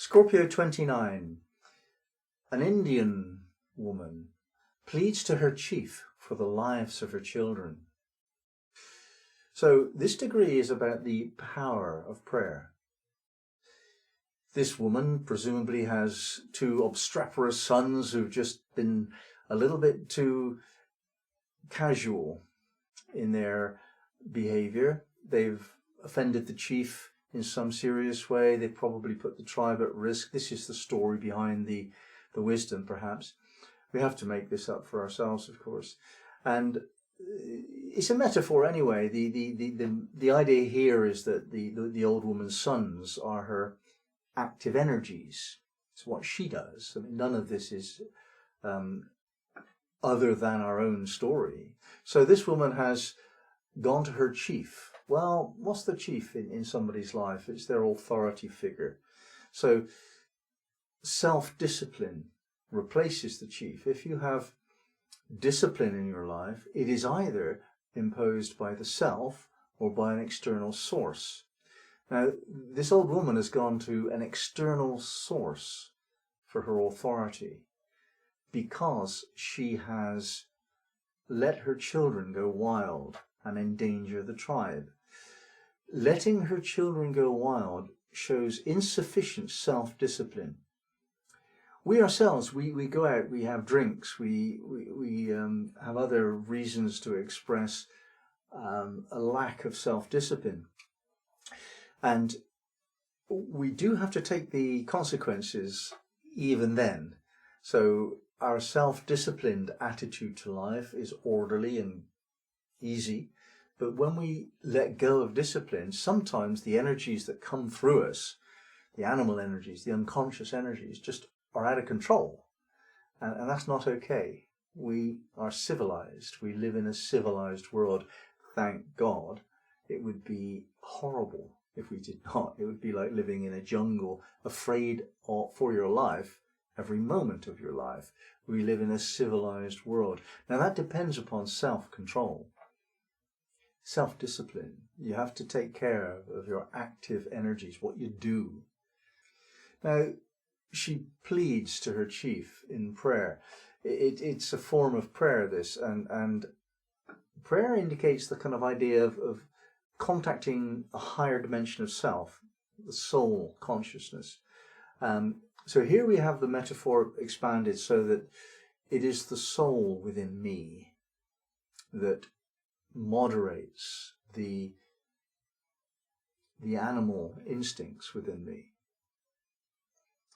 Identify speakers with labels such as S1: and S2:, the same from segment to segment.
S1: Scorpio 29. An Indian woman pleads to her chief for the lives of her children. So this degree is about the power of prayer. This woman presumably has two obstreperous sons who've just been a little bit too casual in their behaviour. They've offended the chief in some serious way. They've probably put the tribe at risk. This is the story behind the wisdom, perhaps. We have to make this up for ourselves, of course. And it's a metaphor anyway. The idea here is that the old woman's sons are her active energies. It's what she does. I mean, none of this is other than our own story. So this woman has gone to her chief. Well, what's the chief in somebody's life? It's their authority figure. So self-discipline replaces the chief. If you have discipline in your life, it is either imposed by the self or by an external source. Now, this old woman has gone to an external source for her authority because she has let her children go wild and endanger the tribe. Letting her children go wild shows insufficient self-discipline. We ourselves, we go out, we have drinks, we have other reasons to express a lack of self-discipline. And we do have to take the consequences even then. So our self-disciplined attitude to life is orderly and easy. But when we let go of discipline, sometimes the energies that come through us, the animal energies, the unconscious energies, just are out of control. And that's not okay. We are civilized. We live in a civilized world. Thank God. It would be horrible if we did not. It would be like living in a jungle, afraid for your life every moment of your life. We live in a civilized world. Now that depends upon self-control, self-discipline. You have to take care of your active energies, what you do. Now, she pleads to her chief in prayer. It's a form of prayer, this, and prayer indicates the kind of idea of contacting a higher dimension of self, the soul consciousness. So here we have the metaphor expanded so that it is the soul within me that moderates the animal instincts within me.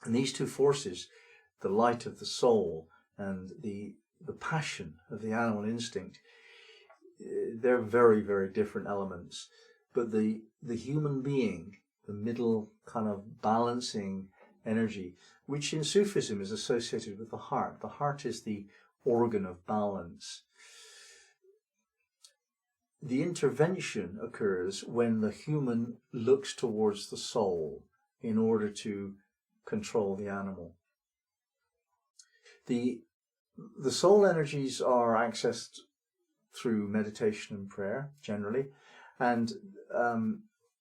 S1: And these two forces, the light of the soul and the passion of the animal instinct, they're very, very different elements. But the human being, the middle kind of balancing energy, which in Sufism is associated with the heart. The heart is the organ of balance. The intervention occurs when the human looks towards the soul in order to control the animal. The soul energies are accessed through meditation and prayer, generally. And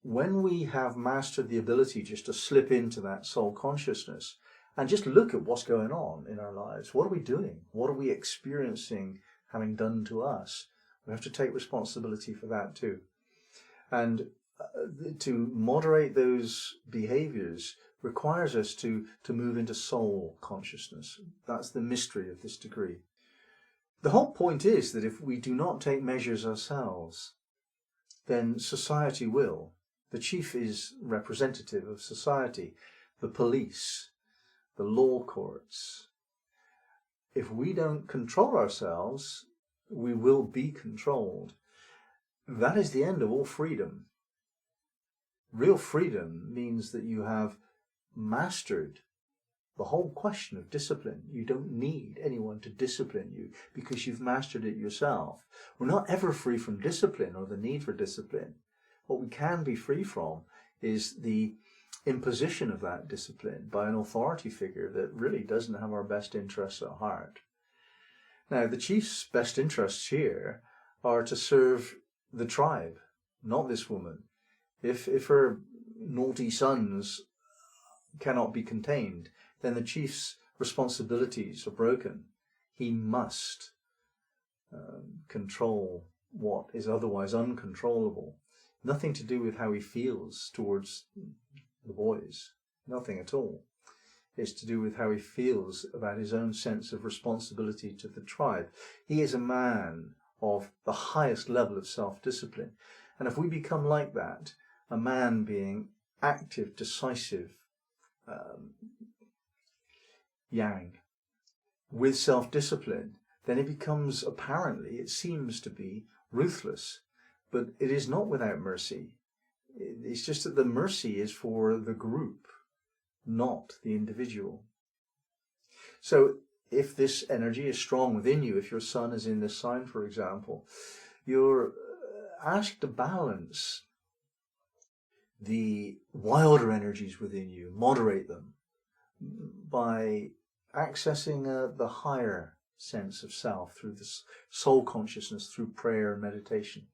S1: when we have mastered the ability just to slip into that soul consciousness and just look at what's going on in our lives, what are we doing? What are we experiencing having done to us? We have to take responsibility for that too. And to moderate those behaviours requires us to move into soul consciousness. That's the mystery of this degree. The whole point is that if we do not take measures ourselves, then society will. The chief is representative of society, the police, the law courts. If we don't control ourselves, we will be controlled. That is the end of all freedom. Real freedom means that you have mastered the whole question of discipline. You don't need anyone to discipline you because you've mastered it yourself. We're not ever free from discipline or the need for discipline. What we can be free from is the imposition of that discipline by an authority figure that really doesn't have our best interests at heart. Now, the chief's best interests here are to serve the tribe, not this woman. If her naughty sons cannot be contained, then the chief's responsibilities are broken. He must control what is otherwise uncontrollable. Nothing to do with how he feels towards the boys. Nothing at all. It's to do with how he feels about his own sense of responsibility to the tribe. He is a man of the highest level of self-discipline. And if we become like that, a man being active, decisive, yang, with self-discipline, then it becomes, apparently, it seems to be ruthless. But it is not without mercy. It's just that the mercy is for the group, not the individual. So if this energy is strong within you, if your sun is in this sign, for example, you're asked to balance the wilder energies within you, moderate them by accessing the higher sense of self through this soul consciousness, through prayer and meditation.